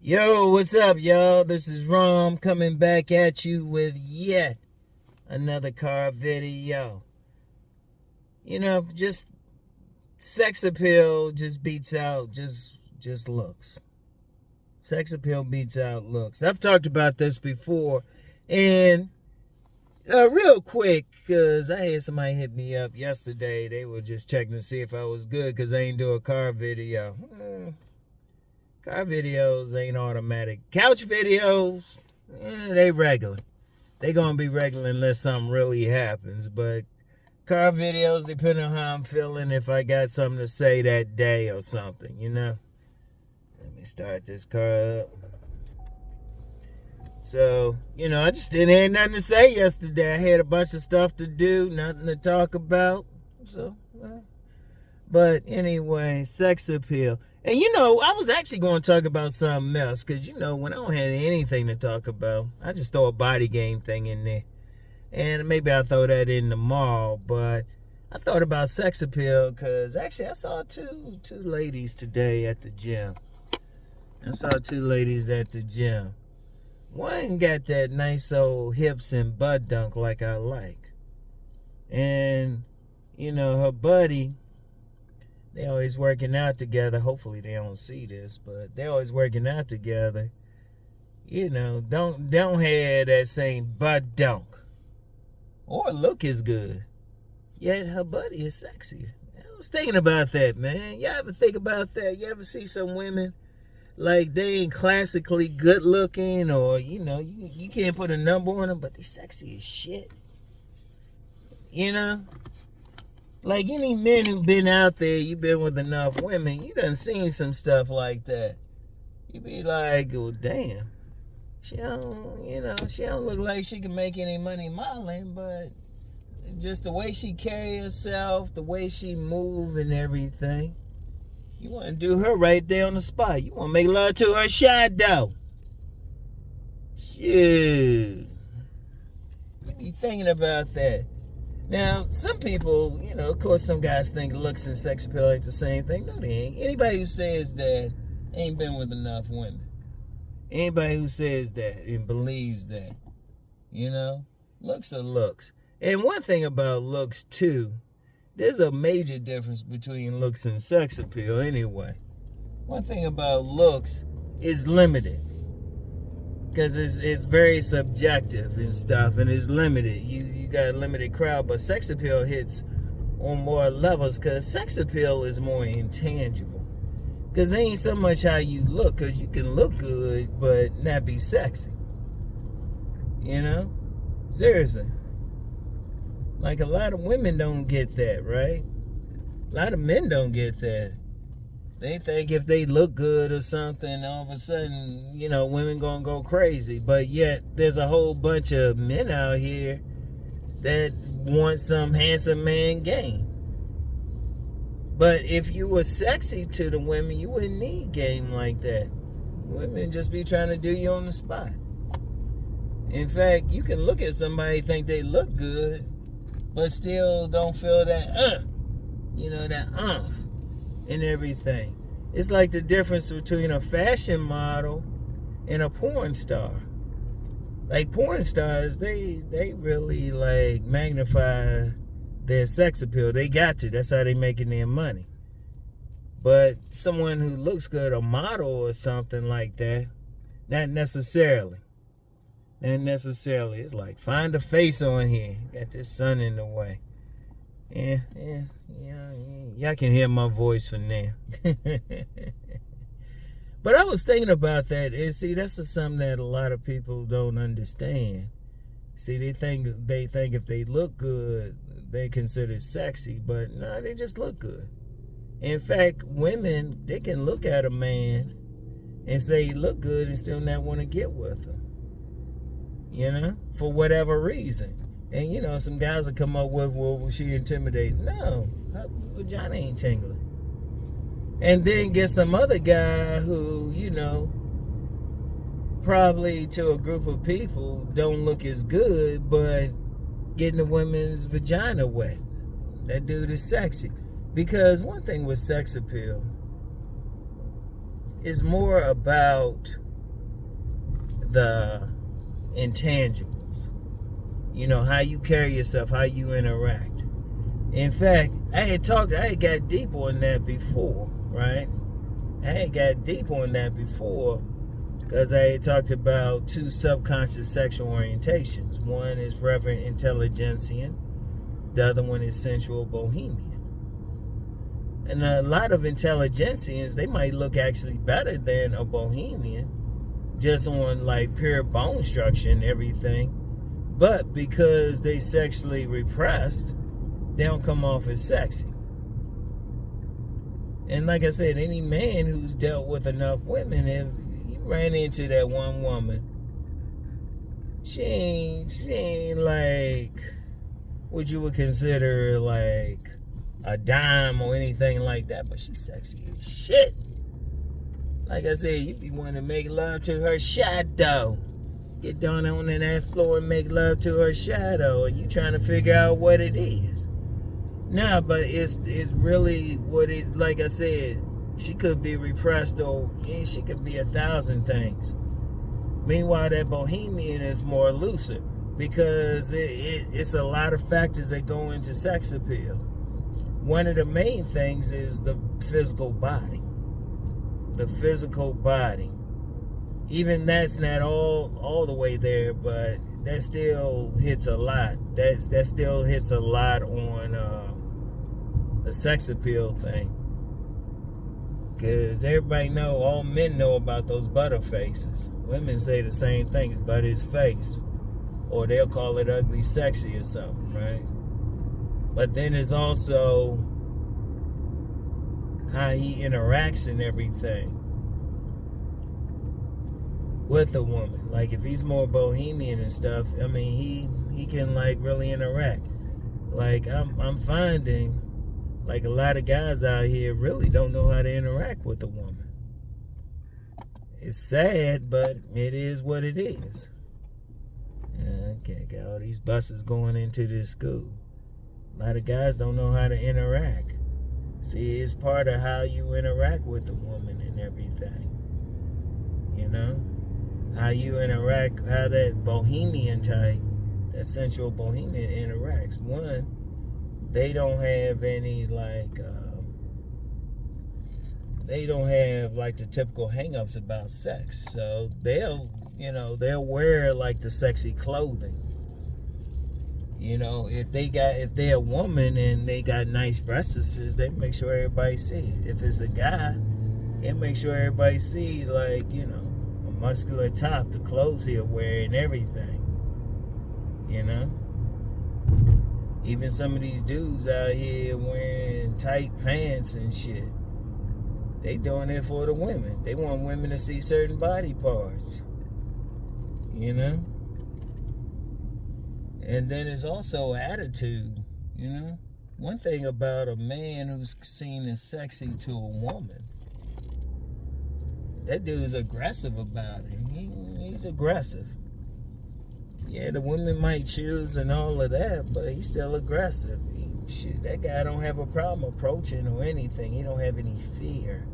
Yo, what's up, y'all? This is Rom coming back at you with yet another car video. Just sex appeal just beats out just looks. Sex appeal beats out looks. I've talked about this before, and real quick, because I had somebody hit me up yesterday. They were just checking to see if I was good because I ain't do a car video. Car videos ain't automatic. Couch videos, they regular. They gonna be regular unless something really happens. But car videos, depending on how I'm feeling, if I got something to say that day or something, Let me start this car up. So, I just didn't have nothing to say yesterday. I had a bunch of stuff to do, nothing to talk about. But anyway, sex appeal. And I was actually going to talk about something else because, when I don't have anything to talk about, I just throw a body game thing in there. And maybe I'll throw that in tomorrow. But I thought about sex appeal because actually I saw two ladies today at the gym. One got that nice old hips and butt dunk like I like. And, her buddy, they always working out together. Hopefully they don't see this, but they always working out together. Don't have that same butt dunk or look as good. Yet her buddy is sexy. I was thinking about that, man. You ever think about that? You ever see some women like they ain't classically good looking, or you can't put a number on them, but they sexy as shit. Like any men who've been out there, you've been with enough women, you done seen some stuff like that. You be like, well, damn. She don't look like she can make any money modeling, but just the way she carry herself, the way she move and everything, you want to do her right there on the spot. You want to make love to her shadow. Shit. You be thinking about that. Now, some people, of course, some guys think looks and sex appeal ain't the same thing. No, they ain't. Anybody who says that ain't been with enough women. Anybody who says that and believes that, looks are looks. And one thing about looks, too, there's a major difference between looks and sex appeal anyway. One thing about looks is limited. Because it's very subjective and stuff, and it's limited. You got a limited crowd, but sex appeal hits on more levels because sex appeal is more intangible. Because it ain't so much how you look, because you can look good but not be sexy. Seriously. Like a lot of women don't get that, right? A lot of men don't get that. They think if they look good or something, all of a sudden, women gonna go crazy. But yet, there's a whole bunch of men out here that want some handsome man game. But if you were sexy to the women, you wouldn't need game like that. Women just be trying to do you on the spot. In fact, you can look at somebody, think they look good, but still don't feel that, that umph and everything. It's like the difference between a fashion model and a porn star. Like porn stars, they really like magnify their sex appeal. They got to. That's how they making their money. But someone who looks good, a model or something like that, not necessarily. It's like, find a face on here. Got this sun in the way. Yeah. Y'all can hear my voice from there. But I was thinking about that. And see, that's something that a lot of people don't understand. See, they think if they look good, they consider sexy. But no, they just look good. In fact, women, they can look at a man and say he look good and still not want to get with him. For whatever reason. And, some guys will come up with, well, was she intimidating? No, her vagina ain't tingling. And then get some other guy who, probably to a group of people don't look as good, but getting a woman's vagina wet. That dude is sexy. Because one thing with sex appeal is more about the intangibles. How you carry yourself, how you interact. In fact, I had got deep on that before, right? I had got deep on that before because I had talked about two subconscious sexual orientations. One is reverent intelligentsia, the other one is sensual bohemian. And a lot of intelligentsians, they might look actually better than a bohemian, just on like pure bone structure and everything. But because they sexually repressed, they don't come off as sexy. And like I said, any man who's dealt with enough women, if you ran into that one woman, she ain't like what you would consider like a dime or anything like that, but she's sexy as shit. Like I said, you be wanting to make love to her shadow. Get down on that floor and make love to her shadow, and you trying to figure out what it is. Nah, but it's really what it, like I said, she could be repressed or she could be 1,000 things. Meanwhile, that bohemian is more elusive because it's a lot of factors that go into sex appeal. One of the main things is the physical body. The physical body. Even that's not all the way there, but that still hits a lot. That still hits a lot on the sex appeal thing. Because everybody know, all men know about those butter faces. Women say the same things, but his face. Or they'll call it ugly sexy or something, right? But then there's also how he interacts and everything with a woman. Like if he's more bohemian and stuff, I mean he can like really interact. Like I'm finding like a lot of guys out here really don't know how to interact with a woman. It's sad, but it is what it is. Okay, got all these buses going into this school. A lot of guys don't know how to interact. See, it's part of how you interact with a woman and everything. How you interact, how that bohemian type, that sensual bohemian interacts. One, they don't have any the typical hang-ups about sex. So they'll wear like the sexy clothing. If they're a woman and they got nice breasts, they make sure everybody see it. If it's a guy, they make sure everybody sees a muscular top, the clothes he'll wear and everything. Even some of these dudes out here wearing tight pants and shit, they doing it for the women. They want women to see certain body parts. And then there's also attitude, One thing about a man who's seen as sexy to a woman, that dude's aggressive about it. He's aggressive. Yeah, the women might choose and all of that, but he's still aggressive. That guy don't have a problem approaching or anything. He don't have any fear.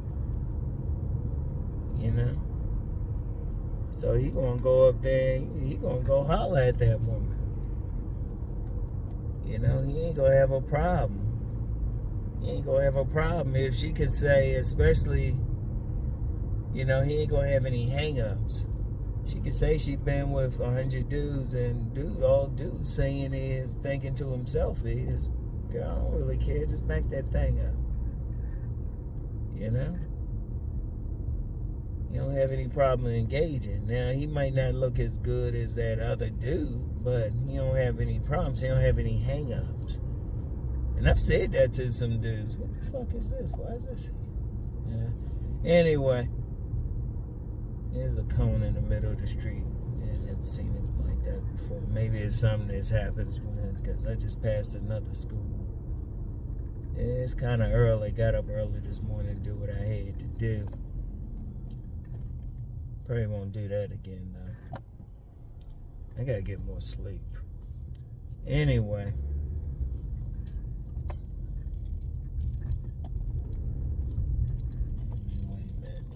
So he gonna go up there, he gonna go holler at that woman. He ain't gonna have a problem. He ain't gonna have a problem if she could say, especially, he ain't gonna have any hang-ups. She could say she been with 100 dudes, and all dudes saying is, thinking to himself is, girl, I don't really care, just back that thing up. He don't have any problem engaging. Now, he might not look as good as that other dude, but he don't have any problems. He don't have any hang-ups. And I've said that to some dudes. What the fuck is this? Why is this? Yeah. Anyway, there's a cone in the middle of the street. I've never seen it like that before. Maybe it's something that happens because I just passed another school. It's kind of early. Got up early this morning to do what I had to do. Probably won't do that again, though. I gotta get more sleep. Anyway. Wait a minute.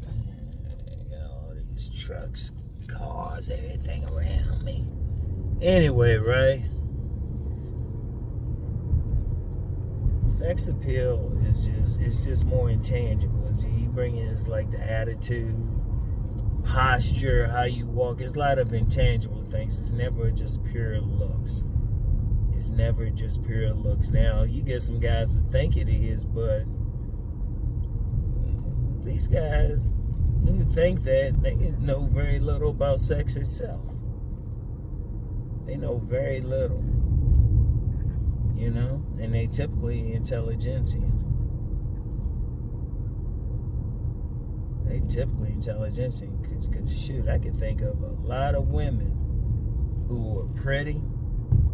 I got all these trucks cars, everything around me. Anyway, right? Sex appeal is just more intangibles. You bring in is like the attitude, posture, how you walk. It's a lot of intangible things. It's never just pure looks. It's never just pure looks. Now, you get some guys who think it is, but these guys who think that, they know very little about sex itself. They know very little, you know, and they typically intelligentsia. They typically intelligentsia, because shoot, I could think of a lot of women who were pretty,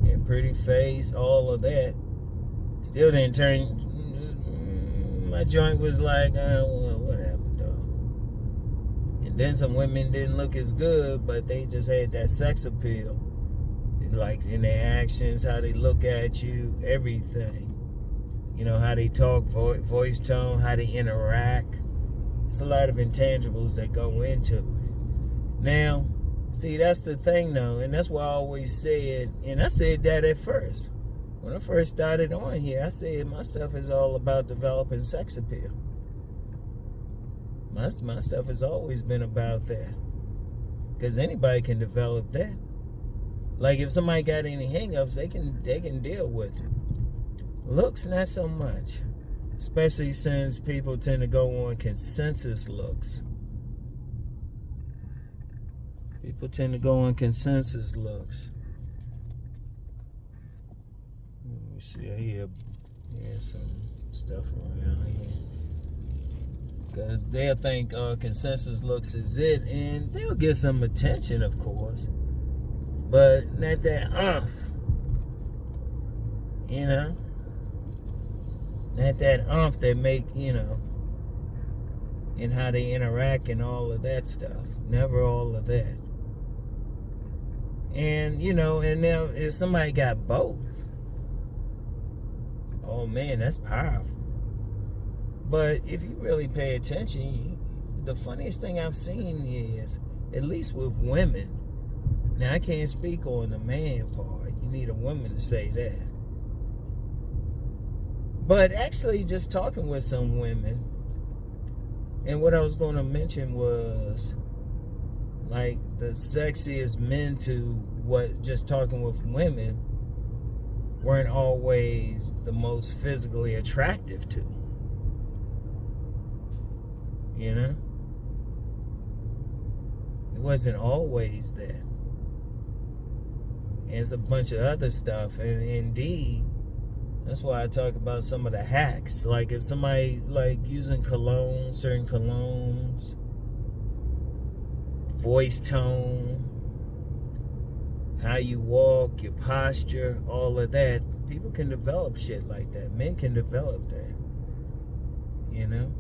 and pretty face, all of that, still didn't turn. My joint was like, well, whatever, dog. And then some women didn't look as good, but they just had that sex appeal, like in their actions, how they look at you, everything. You know, how they talk, voice tone, how they interact. It's a lot of intangibles that go into it. Now, see, that's the thing, though, and that's why I always said, and I said that at first. When I first started on here, I said my stuff is all about developing sex appeal. My stuff has always been about that. Because anybody can develop that. Like, if somebody got any hang-ups, they can deal with it. Looks, not so much. Especially since people tend to go on consensus looks. People tend to go on consensus looks. Let me see here. Yeah, some stuff around here. Because they'll think consensus looks is it, and they'll get some attention, of course. But not that you know? Not that that make, you know, and how they interact and all of that stuff. Never all of that. And, you know, and now if somebody got both, oh man, that's powerful. But if you really pay attention, the funniest thing I've seen is, at least with women, now I can't speak on the man part, you need a woman to say that. But actually just talking with some women, and what I was going to mention was, like, the sexiest men to what just talking with women weren't always the most physically attractive to. You know? It wasn't always that. And it's a bunch of other stuff. And indeed, that's why I talk about some of the hacks. Like if somebody like using cologne, certain colognes, voice tone, how you walk, your posture, all of that. People can develop shit like that. Men can develop that. You know?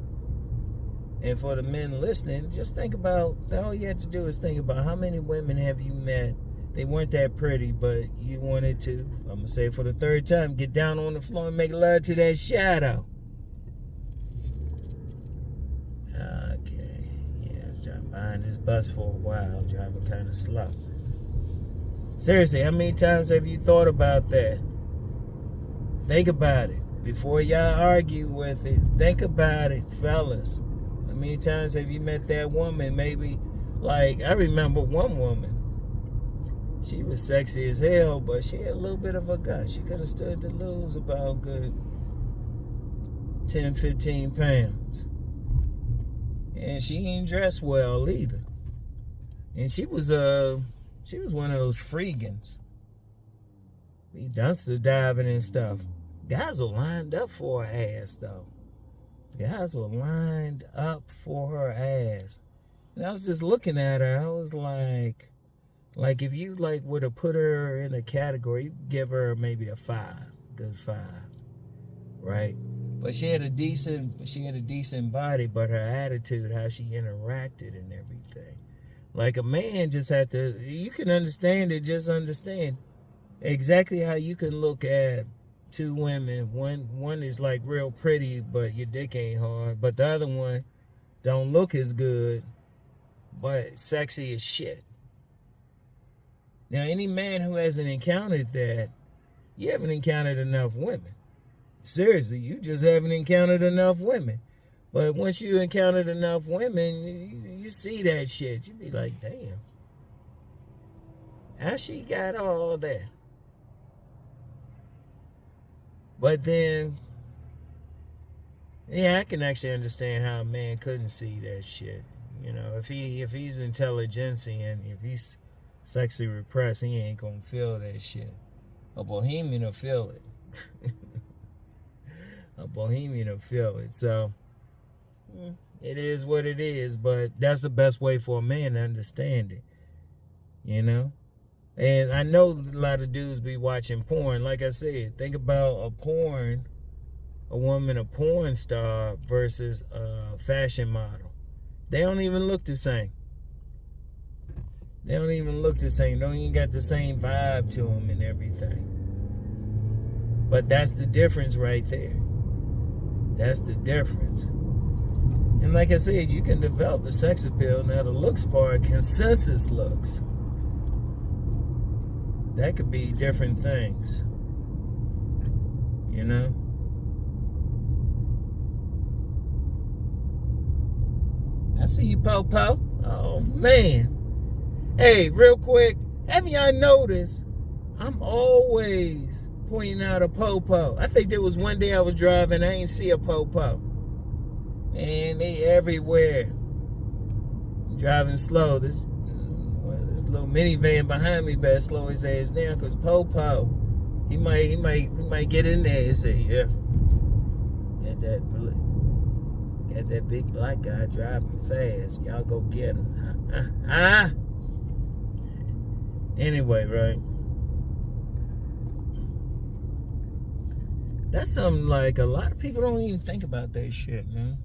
And for the men listening, just think about, all you have to do is think about how many women have you met. They weren't that pretty, but you wanted to, I'm going to say it for the third time, get down on the floor and make love to that shadow. Okay. Yeah, I was driving behind this bus for a while, driving kind of slow. Seriously, how many times have you thought about that? Think about it. Before y'all argue with it, think about it, fellas. How many times have you met that woman? Maybe, like, I remember one woman. She was sexy as hell, but she had a little bit of a gut. She could have stood to lose about good 10, 15 pounds. And she ain't dressed well either. And she was one of those freegans. Be dumpster diving and stuff. Guys were lined up for her ass, though. Guys were lined up for her ass. And I was just looking at her. I was like if you were to put her in a category, you'd give her maybe a 5, good 5, right? But she had a decent body, but her attitude, how she interacted and everything. Like a man just had to, you can understand it, just understand exactly how you can look at two women. One is like real pretty, but your dick ain't hard. But the other one don't look as good, but sexy as shit. Now, any man who hasn't encountered that, you haven't encountered enough women. Seriously, you just haven't encountered enough women. But once you encountered enough women, you see that shit. You be like, damn. How she got all that? But then, yeah, I can actually understand how a man couldn't see that shit. You know, if he's intelligentsia, if he's sexually repressed, he ain't gonna feel that shit. A bohemian will feel it. A bohemian will feel it. So, it is what it is, but that's the best way for a man to understand it. You know? And I know a lot of dudes be watching porn. Like I said, think about a woman, a porn star versus a fashion model. They don't even look the same. They don't even look the same. Don't even got the same vibe to them and everything. But that's the difference right there. That's the difference. And like I said, you can develop the sex appeal. Now the looks part, consensus looks. That could be different things. You know? I see you, Po-Po. Oh, man. Hey, real quick, have y'all noticed I'm always pointing out a Po-Po? I think there was one day I was driving, I ain't see a Po-Po. Man, they everywhere. I'm driving slow. This little minivan behind me better slow his ass down, because Po-Po, he might get in there and say, yeah, got that big black guy driving fast. Y'all go get him. Anyway, right? That's something like a lot of people don't even think about that shit, man.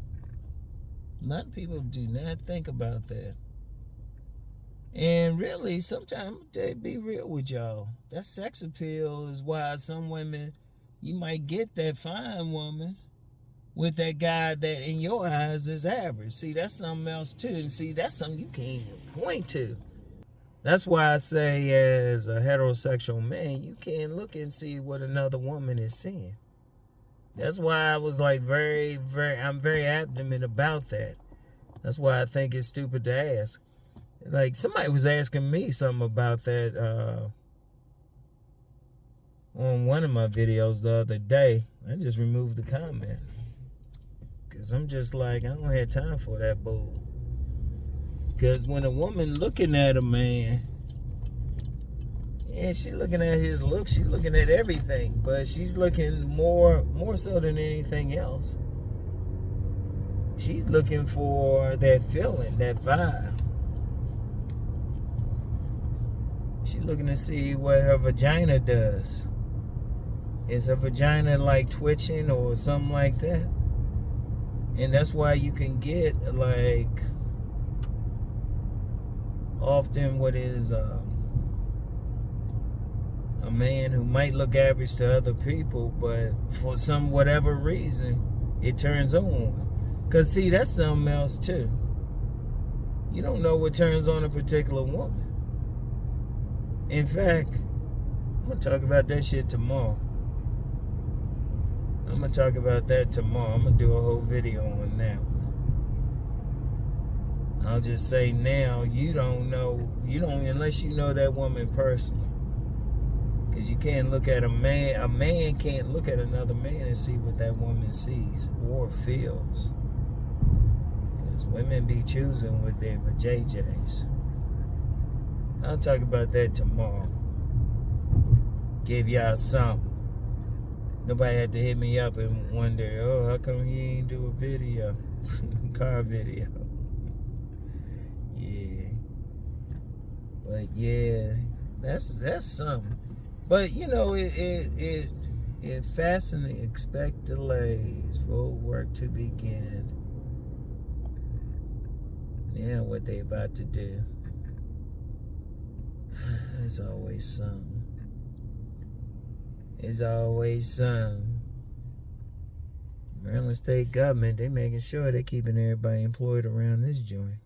A lot of people do not think about that. And really, sometimes they be real with y'all. That sex appeal is why some women, you might get that fine woman with that guy that in your eyes is average. See, that's something else too. And see, that's something you can't even point to. That's why I say, as a heterosexual man, you can't look and see what another woman is seeing. That's why I was like I'm very adamant about that. That's why I think it's stupid to ask. Like, somebody was asking me something about that on one of my videos the other day. I just removed the comment. Because I'm just like, I don't have time for that bull. Because when a woman looking at a man, yeah, she looking at his looks, she looking at everything. But she's looking more so than anything else. She's looking for that feeling, that vibe. She's looking to see what her vagina does. Is her vagina like twitching or something like that? And that's why you can get like often what is a man who might look average to other people, but for some whatever reason it turns on. Cause see, that's something else too. You don't know what turns on a particular woman. In fact, I'm going to talk about that shit tomorrow. I'm going to do a whole video on that one. I'll just say now, you don't unless you know that woman personally. Because you can't look at a man can't look at another man and see what that woman sees or feels. Because women be choosing with their JJs. I'll talk about that tomorrow. Give y'all something. Nobody had to hit me up and wonder, oh, how come he ain't do a video? Car video. Yeah. But yeah, that's something. But you know, it fascinating. Expect delays. Road work to begin. Now what they about to do. It's always something. It's always something. Maryland state government, they making sure they keeping everybody employed around this joint.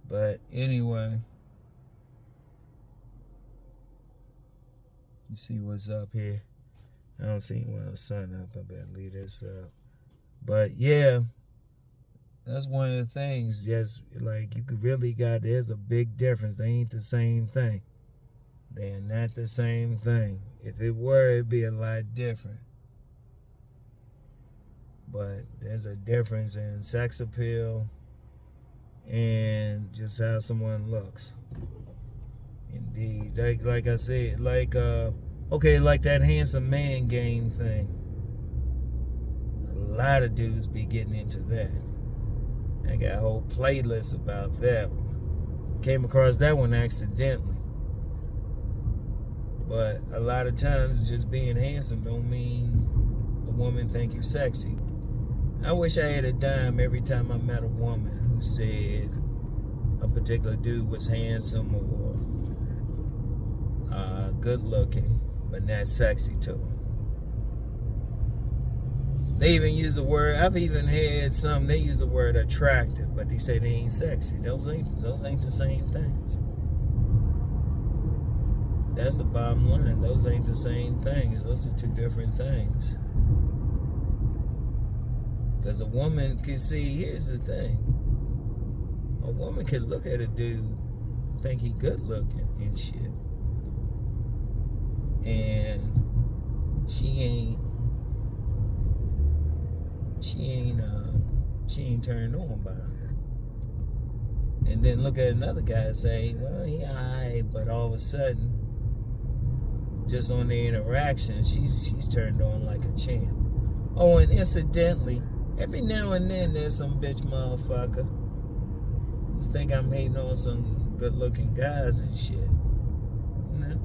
But anyway, You see what's up here? I don't see the sun up. I better leave this up. But yeah, that's one of the things. Just like you could really there's a big difference. They ain't the same thing. They're not the same thing. If it were, it'd be a lot different. But there's a difference in sex appeal and just how someone looks. Indeed. Like I said, like that handsome man game thing. A lot of dudes be getting into that. I got a whole playlist about that one. Came across that one accidentally. But a lot of times just being handsome don't mean a woman think you sexy. I wish I had a dime every time I met a woman who said a particular dude was handsome or good looking, but not sexy to them. They even use the word, I've even had some, they use the word attractive, but they say they ain't sexy. Those ain't the same things. That's the bottom line. Those ain't the same things. Those are two different things. Because a woman can see, here's the thing. A woman could look at a dude and think he good looking and shit. And she ain't turned on by him. And then look at another guy and say, well, he alright, but all of a sudden, just on the interaction, she's turned on like a champ. Oh, and incidentally, every now and then there's some bitch motherfucker who think I'm hating on some good-looking guys and shit. You know?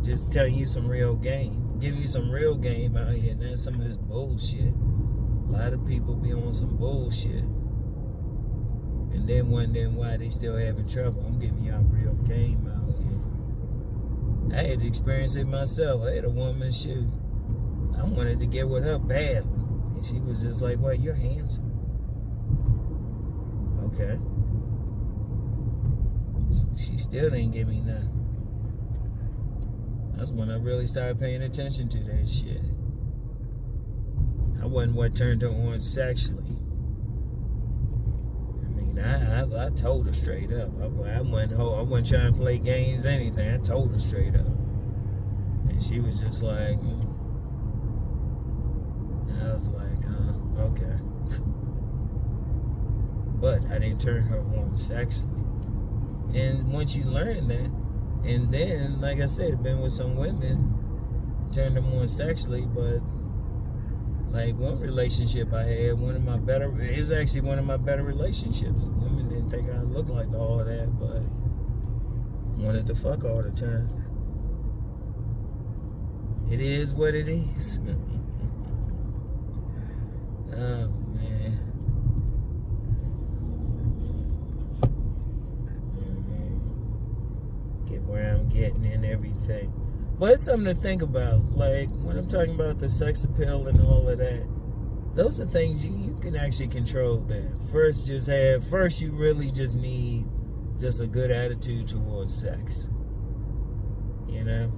Just telling you some real game. Give you some real game out here, not some of this bullshit. A lot of people be on some bullshit. And then wondering why they still having trouble. I'm giving y'all real game out here. I had to experience it myself. I had a woman shoot. I wanted to get with her badly. And she was just like, well, you're handsome. Okay. She still didn't give me nothing. That's when I really started paying attention to that shit. I wasn't what turned her on sexually. I mean, I told her straight up. I wasn't trying to play games, anything. I told her straight up. And she was just like, And I was like, okay. But I didn't turn her on sexually. And once you learn that, and then, like I said, been with some women, turned them on sexually, but like one relationship I had, it's actually one of my better relationships. The women didn't think I looked like all of that, but wanted to fuck all the time. It is what it is. Oh, man. Get where I'm getting and everything. But it's something to think about. Like, when I'm talking about the sex appeal and all of that, those are things you can actually control that. First, you really just need just a good attitude towards sex. You know?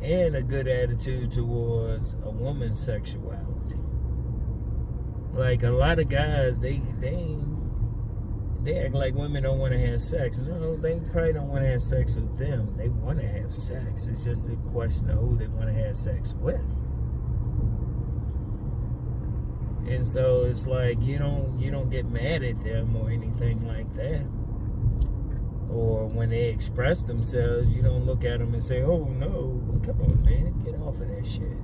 And a good attitude towards a woman's sexuality. Like, a lot of guys, they act like women don't want to have sex. No, they probably don't want to have sex with them. They want to have sex. It's just a question of who they want to have sex with. And so it's like you don't get mad at them or anything like that. Or when they express themselves, you don't look at them and say, "Oh no, come on, man, get off of that shit."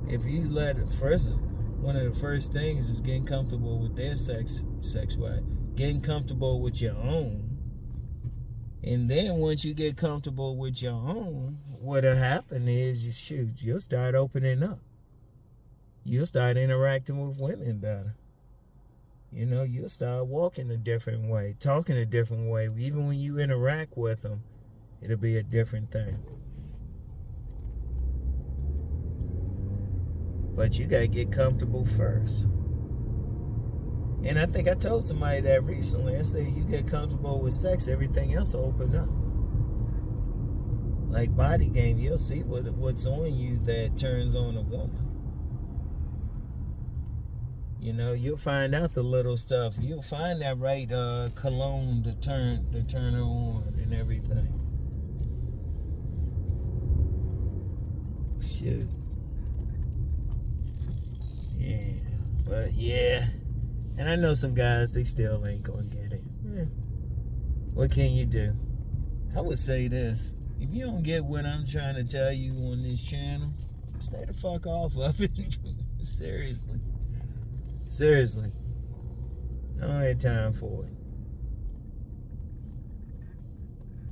If you let it first, one of the first things is getting comfortable with their sexuality. Getting comfortable with your own. And then once you get comfortable with your own, what'll happen is you'll start opening up. You'll start interacting with women better. You know, you'll start walking a different way, talking a different way. Even when you interact with them, it'll be a different thing. But you gotta get comfortable first. And I think I told somebody that recently. I said, you get comfortable with sex, everything else will open up. like body game, you'll see what's on you that turns on a woman. You know, you'll find out the little stuff. You'll find that right cologne to turn her on and everything. Shoot. Yeah. But yeah. And I know some guys, they still ain't gonna get it. What can you do? I would say this. If you don't get what I'm trying to tell you on this channel, stay the fuck off of it. Seriously. Seriously. I don't have time for it.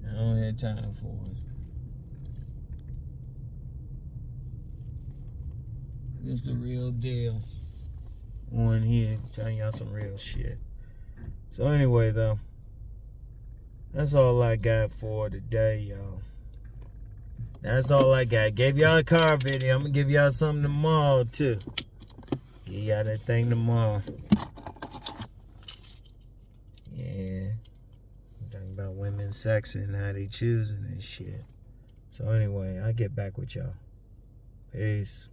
I don't have time for it. It's the real deal. On here, telling y'all some real shit. So anyway, though, that's all I got for today, y'all. That's all I got. Gave y'all a car video. I'm gonna give y'all something tomorrow too. Give y'all that thing tomorrow. Yeah. I'm talking about women's sex and how they choosing and shit. So anyway, I'll get back with y'all. Peace.